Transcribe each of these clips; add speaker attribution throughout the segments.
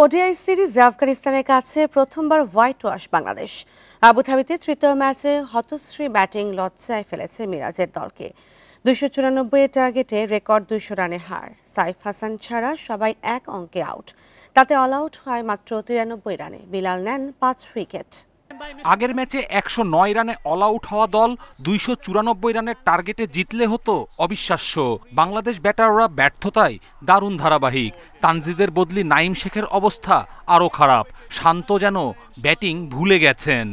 Speaker 1: ODI সিরিজে আফগানিস্তানের কাছে প্রথমবার হোয়াইট ওয়াশ বাংলাদেশ। আবুধাবিতে তৃতীয় ম্যাচে হতশ্রী ব্যাটিং লজ্জায় ফেলেছে মিরাজের দলকে। 294 টার্গেটে রেকর্ড 200 রানে হার। সাইফ হাসান ছাড়া সবাই এক অঙ্কে আউট। তাতে অল আউট হয় মাত্র 93 রানে। বিলাল নেন 5 উইকেট।
Speaker 2: আগের ম্যাচে 109 রানে অল আউট হওয়া দল 294 রানের টার্গেটে জিতলে হতো অবিশ্বাস্য। বাংলাদেশ ব্যাটাররা ব্যর্থতায় দারুণ ধারাবাহিক। তানজিদের বদলি নাইম শেখের অবস্থা আরও খারাপ। শান্ত যেন ব্যাটিং ভুলে গেছেন।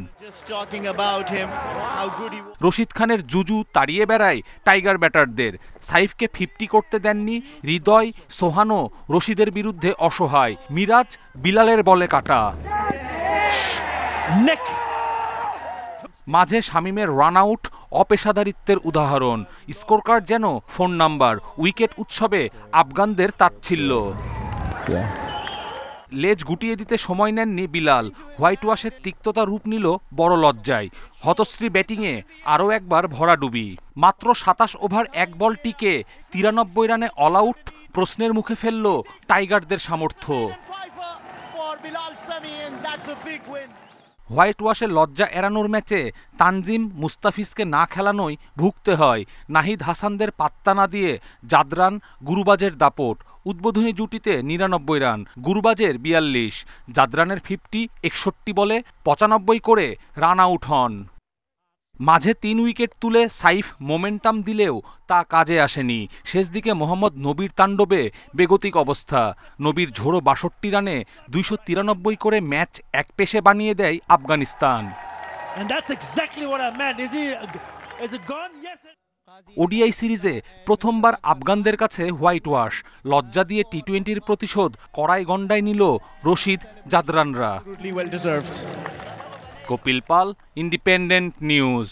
Speaker 2: রশিদ খানের জুজু তাড়িয়ে বেড়ায় টাইগার ব্যাটারদের। সাইফকে 50 করতে দেননি হৃদয়, সোহানো রশিদের বিরুদ্ধে অসহায়। মিরাজ বিলালের বলে কাটা। মাঝে শামীমের রান আউট অপেশাদারিত্বের উদাহরণ। স্কোর কার্ড যেন ফোন নাম্বার। উইকেট উৎসবে আফগানদের তাচ্ছিল্য। লেজ গুটিয়ে দিতে সময় নেননি বিলাল। হোয়াইট ওয়াশের তিক্ততা রূপ নিল বড় লজ্জায়। হতশ্রী ব্যাটিংয়ে আরও একবার ভরাডুবি। মাত্র 27 ওভার 1 বল টিকে 93 রানে অল আউট প্রশ্নের মুখে ফেলল টাইগারদের সামর্থ্য। হোয়াইট ওয়াশের লজ্জা এড়ানোর ম্যাচে তানজিম মুস্তাফিজকে না খেলানোই ভুগতে হয়। নাহিদ হাসানদের পাত্তা না দিয়ে জাদরান গুরুবাজের দাপট। উদ্বোধনী জুটিতে 99 রান, গুরুবাজের 42। জাদরানের 50 61 বলে 95 করে রান আউট হন। মাঝে 3 উইকেট তুলে সাইফ মোমেন্টাম দিলেও তা কাজে আসেনি। শেষ দিকে মোহাম্মদ নবীর তাণ্ডবে বেগতিক অবস্থা। নবীর ঝোড়ো 62 রানে 293 করে ম্যাচ এক পেশে বানিয়ে দেয় আফগানিস্তান। ওডিআই সিরিজে প্রথমবার আফগানদের কাছে হোয়াইট ওয়াশ। লজ্জা দিয়ে টি-20-র প্রতিশোধ কড়াই গন্ডায় নিল রশিদ, জাদরানরা। কপিল পাল, ইন্ডিপেন্ডেন্ট নিউজ।